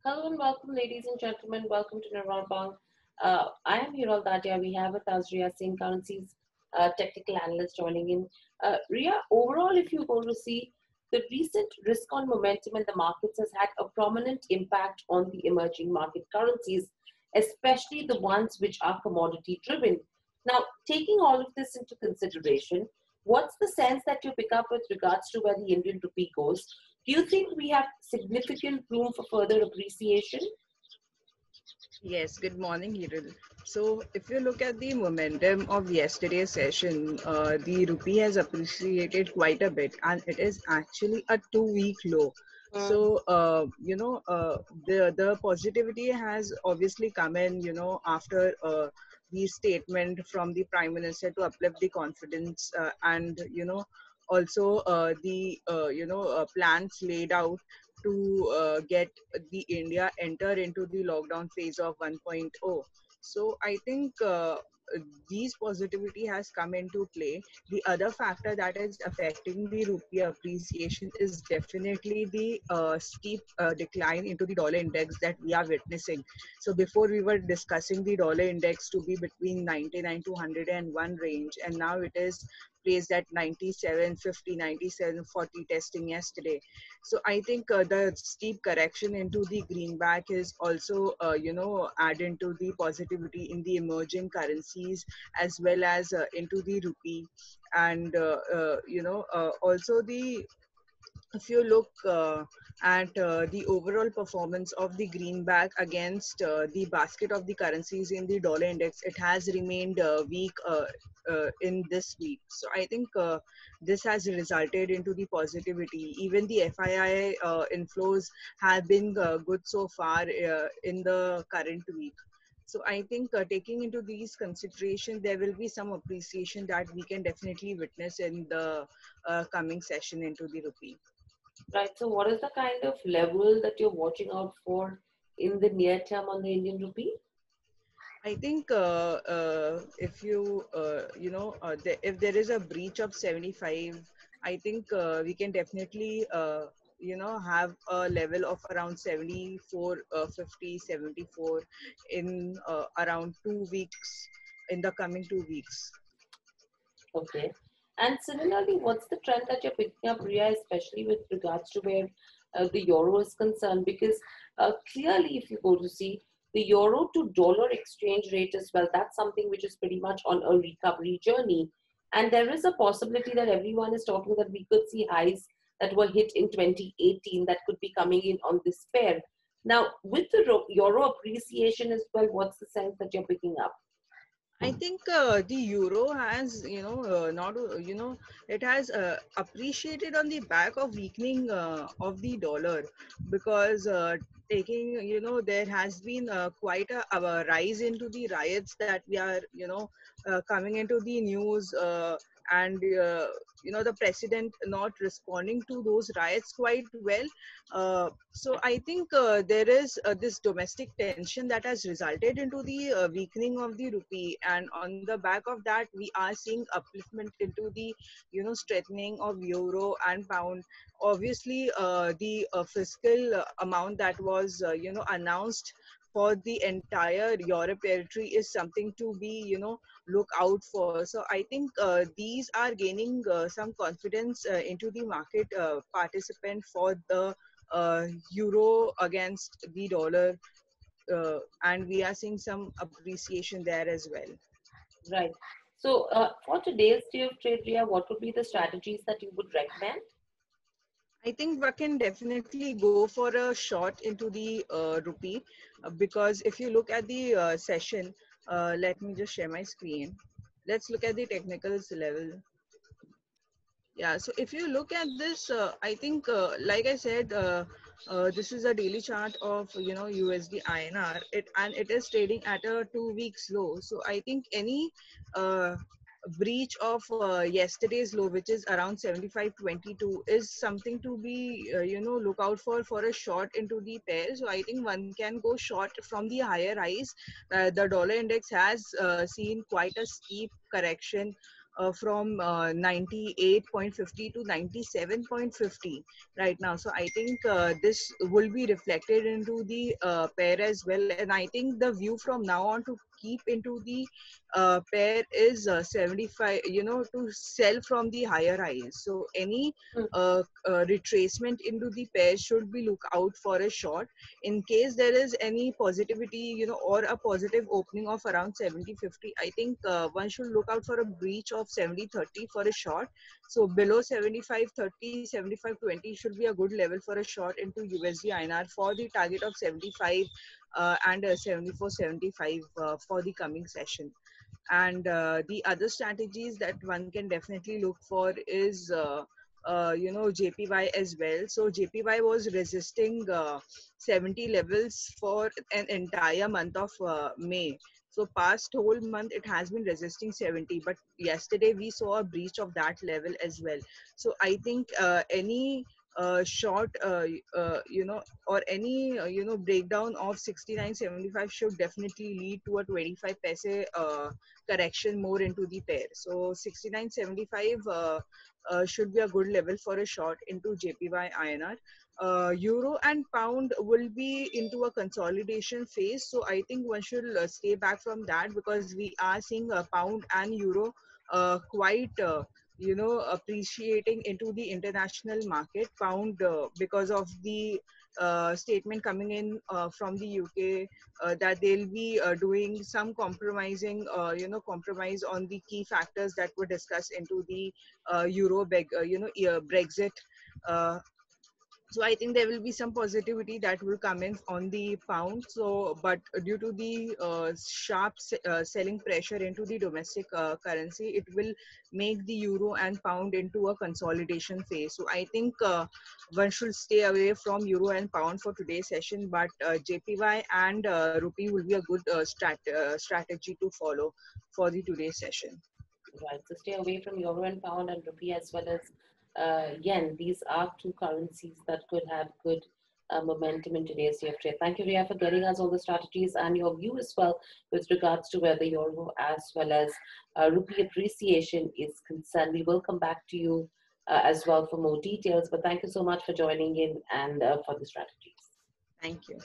Hello and welcome, ladies and gentlemen. Welcome to Nirmal Bang. I am Hiral Dadia. We have with us Ria Singh, Currency's technical analyst, joining in. Ria, overall, if you go to see the recent risk on momentum in the markets has had a prominent impact on the emerging market currencies, especially the ones which are commodity driven. Now, taking all of this into consideration, what's the sense that you pick up with regards to where the Indian rupee goes? Do you think we have significant room for further appreciation? Yes, good morning, Hiral. So, if you look at the momentum of yesterday's session, the rupee has appreciated quite a bit, and it is actually a 2 week low. Mm, So, the positivity has obviously come in, after the statement from the Prime Minister to uplift the confidence, and also the plans laid out to get the India enter into the lockdown phase of 1.0. So I think these positivity has come into play. The other factor that is affecting the rupee appreciation is definitely the steep decline into the dollar index that we are witnessing. So before we were discussing the dollar index to be between 99 to 101 range, and now it is placed at 97.50, 97.40 testing yesterday. So I think the steep correction into the greenback is also, adding to the positivity in the emerging currencies as well as into the rupee. And, also the if you look at the overall performance of the greenback against the basket of the currencies in the dollar index, it has remained weak in this week. So I think this has resulted into the positivity. Even the FII inflows have been good so far in the current week. So I think taking into these considerations, there will be some appreciation that we can definitely witness in the coming session into the rupee. right. So, what is the kind of level that you're watching out for in the near term on the Indian rupee? I think if if there is a breach of 75, I think we can definitely have a level of around 74, 50, 74 in around 2 weeks, in the coming 2 weeks. Okay. And similarly, what's the trend that you're picking up, Ria, especially with regards to where the euro is concerned? Because clearly, if you go to see the euro to dollar exchange rate as well, that's something which is pretty much on a recovery journey. And there is a possibility that everyone is talking that we could see highs that were hit in 2018 that could be coming in on this pair. Now, with the euro appreciation as well, what's the sense that you're picking up? I think the euro has, not, it has appreciated on the back of weakening of the dollar because taking, there has been quite a rise into the riots that we are, coming into the news and, the president not responding to those riots quite well. So I think there is this domestic tension that has resulted into the weakening of the rupee, and on the back of that, we are seeing upliftment into the strengthening of euro and pound. Obviously, the fiscal amount that was announced for the entire Europe territory is something to be look out for. So I think these are gaining some confidence into the market participant for the euro against the dollar, and we are seeing some appreciation there as well. Right. So, for today's day of trade, Ria, what would be the strategies that you would recommend? I think we can definitely go for a short into the rupee because if you look at the session, let me just share my screen. Let's look at the technicals level. Yeah, so if you look at this, I think, like I said, this is a daily chart of USD INR. It is trading at a 2 weeks low. So I think any uh, breach of yesterday's low, which is around 75.22, is something to be look out for a short into the pair. So I think one can go short from the higher highs. The dollar index has seen quite a steep correction from 98.50 to 97.50 right now. So I think this will be reflected into the pair as well. And I think the view from now on to keep into the pair is 75, to sell from the higher highs. So any retracement into the pair should be look out for a short. In case there is any positivity, or a positive opening of around 70.50, I think one should look out for a breach of 70.30 for a short. So below 75.30, 75.20 should be a good level for a short into USD INR for the target of 75 and 74.75 for the coming session. And the other strategies that one can definitely look for is JPY as well. So JPY was resisting 70 levels for an entire month of May. So past whole month it has been resisting 70, but yesterday we saw a breach of that level as well. So I think any short or any breakdown of 69.75 should definitely lead to a 25 paise correction more into the pair. So 69.75 should be a good level for a short into JPY INR. Euro and pound will be into a consolidation phase, so I think one should stay back from that, because we are seeing pound and euro quite appreciating into the international market. Pound because of the statement coming in from the UK that they'll be doing some compromise on the key factors that were discussed into the Brexit. Uh, so I think there will be some positivity that will come in on the pound. So, but due to the sharp selling pressure into the domestic currency, it will make the euro and pound into a consolidation phase. So I think one should stay away from euro and pound for today's session, but JPY and rupee will be a good strategy to follow for the today's session. Right. So stay away from euro and pound and rupee as well as yen. These are two currencies that could have good momentum in today's CFA. Thank you, Ria, for getting us all the strategies and your view as well with regards to where the euro as well as rupee appreciation is concerned. We will come back to you as well for more details. But thank you so much for joining in and for the strategies. Thank you.